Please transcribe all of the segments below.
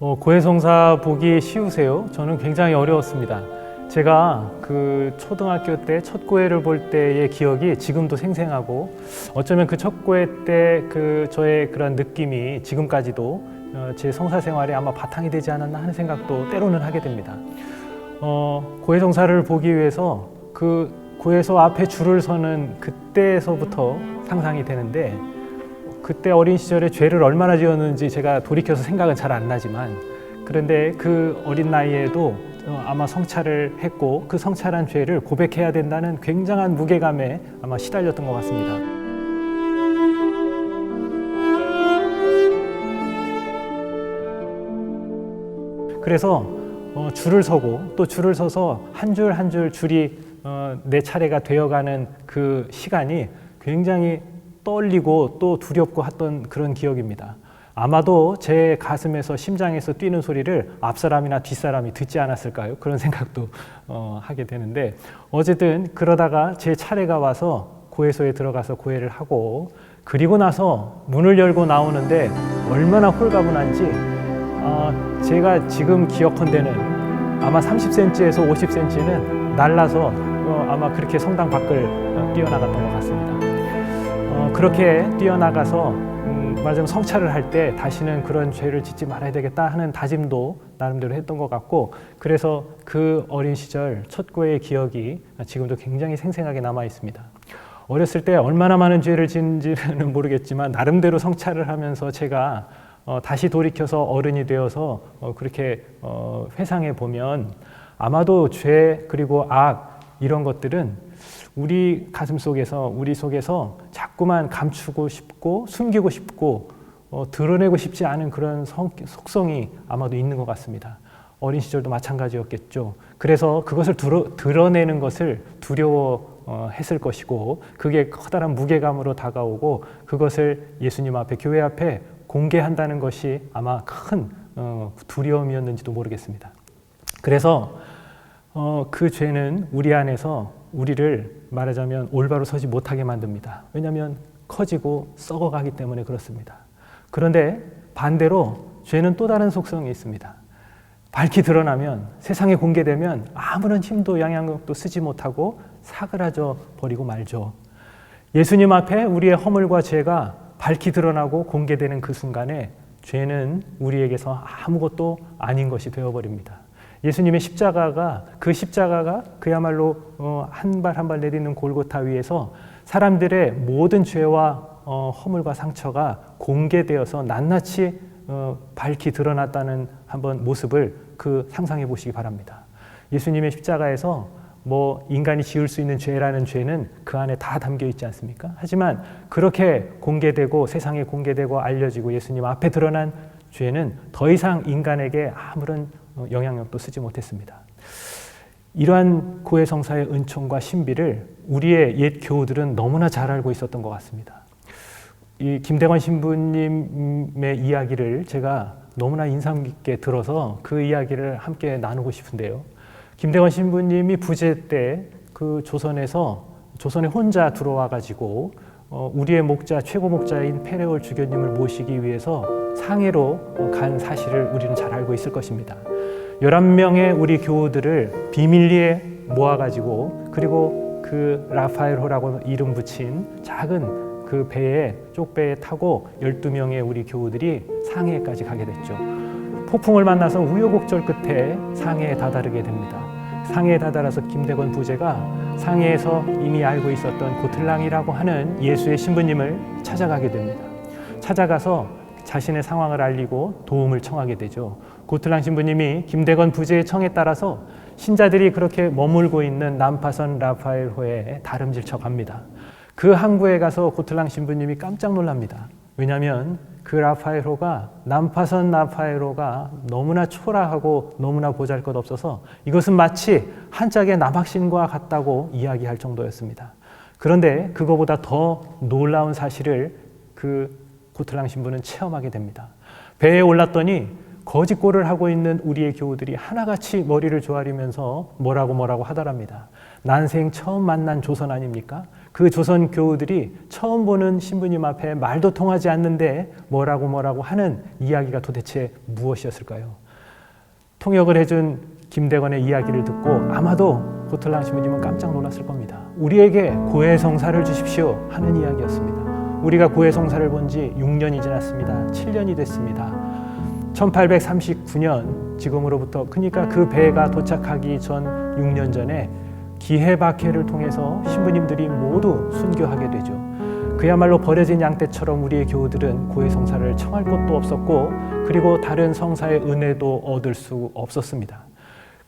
고해성사 보기 쉬우세요? 저는 굉장히 어려웠습니다. 제가 그 초등학교 때 첫 고해를 볼 때의 기억이 지금도 생생하고, 어쩌면 그 첫 고해 때 그 저의 그런 느낌이 지금까지도 제 성사 생활에 아마 바탕이 되지 않았나 하는 생각도 때로는 하게 됩니다. 고해성사를 보기 위해서 그 고해소 앞에 줄을 서는 그때서부터 상상이 되는데, 그때 어린 시절에 죄를 얼마나 지었는지 제가 돌이켜서 생각은 잘 안 나지만, 그런데 그 어린 나이에도 아마 성찰을 했고 그 성찰한 죄를 고백해야 된다는 굉장한 무게감에 아마 시달렸던 것 같습니다. 그래서 줄을 서고 또 줄을 서서 한 줄 한 줄 줄이 내 차례가 되어가는 그 시간이 굉장히 떨리고 또 두렵고 했던 그런 기억입니다. 아마도 제 가슴에서 심장에서 뛰는 소리를 앞사람이나 뒷사람이 듣지 않았을까요? 그런 생각도 하게 되는데, 어쨌든 그러다가 제 차례가 와서 고해소에 들어가서 고해를 하고, 그리고 나서 문을 열고 나오는데 얼마나 홀가분한지, 제가 지금 기억컨대는 아마 30cm에서 50cm는 날라서 아마 그렇게 성당 밖을 뛰어나갔던 것 같습니다. 그렇게 뛰어나가서 말하자면 성찰을 할 때 다시는 그런 죄를 짓지 말아야 되겠다 하는 다짐도 나름대로 했던 것 같고, 그래서 그 어린 시절 첫 고해의 기억이 지금도 굉장히 생생하게 남아 있습니다. 어렸을 때 얼마나 많은 죄를 짓는지는 모르겠지만 나름대로 성찰을 하면서 제가 다시 돌이켜서 어른이 되어서 그렇게 회상해 보면, 아마도 죄 그리고 악 이런 것들은 우리 가슴 속에서, 우리 속에서 자꾸만 감추고 싶고 숨기고 싶고 드러내고 싶지 않은 그런 속성이 아마도 있는 것 같습니다. 어린 시절도 마찬가지였겠죠. 그래서 그것을 드러내는 것을 두려워했을 것이고, 그게 커다란 무게감으로 다가오고 그것을 예수님 앞에, 교회 앞에 공개한다는 것이 아마 큰 두려움이었는지도 모르겠습니다. 그래서 그 죄는 우리 안에서 우리를 말하자면 올바로 서지 못하게 만듭니다. 왜냐하면 커지고 썩어가기 때문에 그렇습니다. 그런데 반대로 죄는 또 다른 속성이 있습니다. 밝히 드러나면, 세상에 공개되면 아무런 힘도 영향력도 쓰지 못하고 사그라져 버리고 말죠. 예수님 앞에 우리의 허물과 죄가 밝히 드러나고 공개되는 그 순간에 죄는 우리에게서 아무것도 아닌 것이 되어버립니다. 예수님의 십자가가, 그 십자가가 그야말로 한 발 한 발 내딛는 골고타 위에서 사람들의 모든 죄와 허물과 상처가 공개되어서 낱낱이 밝히 드러났다는 한번 모습을 상상해 보시기 바랍니다. 예수님의 십자가에서 인간이 지을 수 있는 죄라는 죄는 그 안에 다 담겨 있지 않습니까? 하지만 그렇게 공개되고 세상에 공개되고 알려지고 예수님 앞에 드러난 죄는 더 이상 인간에게 아무런 영향력도 쓰지 못했습니다. 이러한 고해성사의 은총과 신비를 우리의 옛 교우들은 너무나 잘 알고 있었던 것 같습니다. 이 김대건 신부님의 이야기를 제가 너무나 인상 깊게 들어서 그 이야기를 함께 나누고 싶은데요. 김대건 신부님이 부재 때 그 조선에 혼자 들어와 가지고 우리의 목자, 최고 목자인 페레올 주교님을 모시기 위해서 상해로 간 사실을 우리는 잘 알고 있을 것입니다. 11명의 우리 교우들을 비밀리에 모아가지고, 그리고 그 라파엘호라고 이름 붙인 작은 그 배에, 쪽배에 타고 12명의 우리 교우들이 상해까지 가게 됐죠. 폭풍을 만나서 우여곡절 끝에 상해에 다다르게 됩니다. 상해에 다다라서 김대건 부제가 상해에서 이미 알고 있었던 고틀랑이라고 하는 예수의 신부님을 찾아가게 됩니다. 찾아가서 자신의 상황을 알리고 도움을 청하게 되죠. 고틀랑 신부님이 김대건 부제의 청에 따라서 신자들이 그렇게 머물고 있는 난파선 라파엘호에 다름질쳐 갑니다. 그 항구에 가서 고틀랑 신부님이 깜짝 놀랍니다. 왜냐하면 그 난파선 라파엘호가 너무나 초라하고 너무나 보잘것없어서 이것은 마치 한 짝의 남학신과 같다고 이야기할 정도였습니다. 그런데 그거보다 더 놀라운 사실을 그 고틀랑 신부는 체험하게 됩니다. 배에 올랐더니 거짓골을 하고 있는 우리의 교우들이 하나같이 머리를 조아리면서 뭐라고 하더랍니다. 난생 처음 만난 조선 아닙니까? 그 조선 교우들이 처음 보는 신부님 앞에 말도 통하지 않는데 뭐라고 하는 이야기가 도대체 무엇이었을까요? 통역을 해준 김대건의 이야기를 듣고 아마도 고틀랑 신부님은 깜짝 놀랐을 겁니다. 우리에게 고해성사를 주십시오 하는 이야기였습니다. 우리가 고해성사를 본 지 6년이 지났습니다. 7년이 됐습니다. 1839년 지금으로부터 그러니까 그 배가 도착하기 전 6년 전에 기해박해를 통해서 신부님들이 모두 순교하게 되죠. 그야말로 버려진 양떼처럼 우리의 교우들은 고해성사를 청할 곳도 없었고 그리고 다른 성사의 은혜도 얻을 수 없었습니다.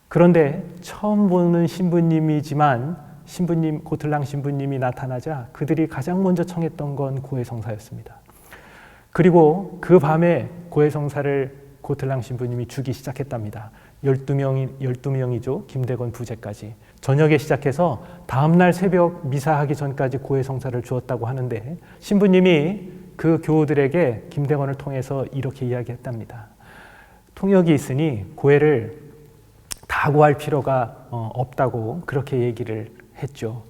그런데 처음 보는 신부님이지만 고틀랑 신부님이 나타나자 그들이 가장 먼저 청했던 건 고해성사였습니다. 그리고 그 밤에 고해성사를 고틀랑 신부님이 주기 시작했답니다. 12명이죠. 김대건 부제까지. 저녁에 시작해서 다음날 새벽 미사하기 전까지 고해성사를 주었다고 하는데 신부님이 그 교우들에게 김대건을 통해서 이렇게 이야기했답니다. 통역이 있으니 고해를 다 구할 필요가 없다고 그렇게 얘기를 했죠.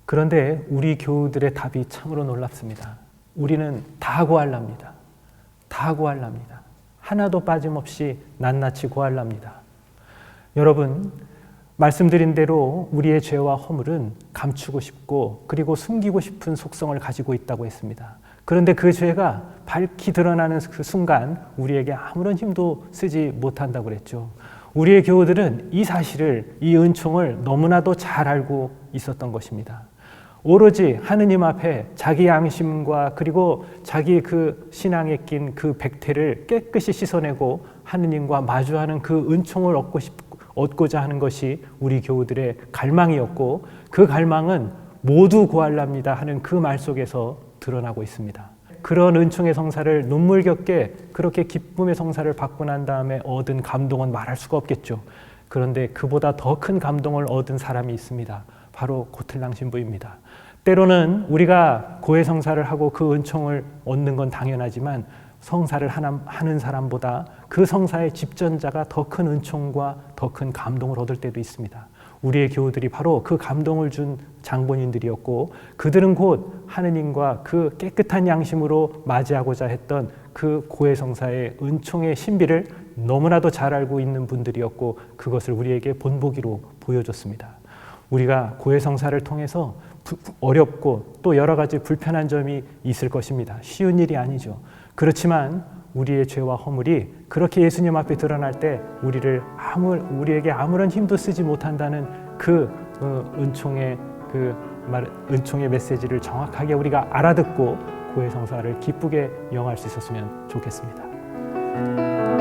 그런데 우리 교우들의 답이 참으로 놀랍습니다. 우리는 다 구할랍니다. 다 구할랍니다. 하나도 빠짐없이 낱낱이 구할랍니다. 여러분, 말씀드린 대로 우리의 죄와 허물은 감추고 싶고 그리고 숨기고 싶은 속성을 가지고 있다고 했습니다. 그런데 그 죄가 밝히 드러나는 그 순간 우리에게 아무런 힘도 쓰지 못한다고 그랬죠. 우리의 교우들은 이 사실을, 이 은총을 너무나도 잘 알고 있었던 것입니다. 오로지 하느님 앞에 자기 양심과 그리고 자기 그 신앙에 낀 그 백태를 깨끗이 씻어내고 하느님과 마주하는 그 은총을 얻고자 하는 것이 우리 교우들의 갈망이었고 그 갈망은 모두 구할랍니다 하는 그 말 속에서 드러나고 있습니다. 그런 은총의 성사를 눈물겹게 그렇게 기쁨의 성사를 받고 난 다음에 얻은 감동은 말할 수가 없겠죠. 그런데 그보다 더 큰 감동을 얻은 사람이 있습니다. 바로 고틀랑 신부입니다. 때로는 우리가 고해성사를 하고 그 은총을 얻는 건 당연하지만 성사를 하는 사람보다 그 성사의 집전자가 더 큰 은총과 더 큰 감동을 얻을 때도 있습니다. 우리의 교우들이 바로 그 감동을 준 장본인들이었고 그들은 곧 하느님과 그 깨끗한 양심으로 맞이하고자 했던 그 고해성사의 은총의 신비를 너무나도 잘 알고 있는 분들이었고 그것을 우리에게 본보기로 보여줬습니다. 우리가 고해성사를 통해서 어렵고 또 여러 가지 불편한 점이 있을 것입니다. 쉬운 일이 아니죠. 그렇지만 우리의 죄와 허물이 그렇게 예수님 앞에 드러날 때 우리에게 아무런 힘도 쓰지 못한다는 그 은총의 은총의 메시지를 정확하게 우리가 알아듣고 고해성사를 기쁘게 영할 수 있었으면 좋겠습니다.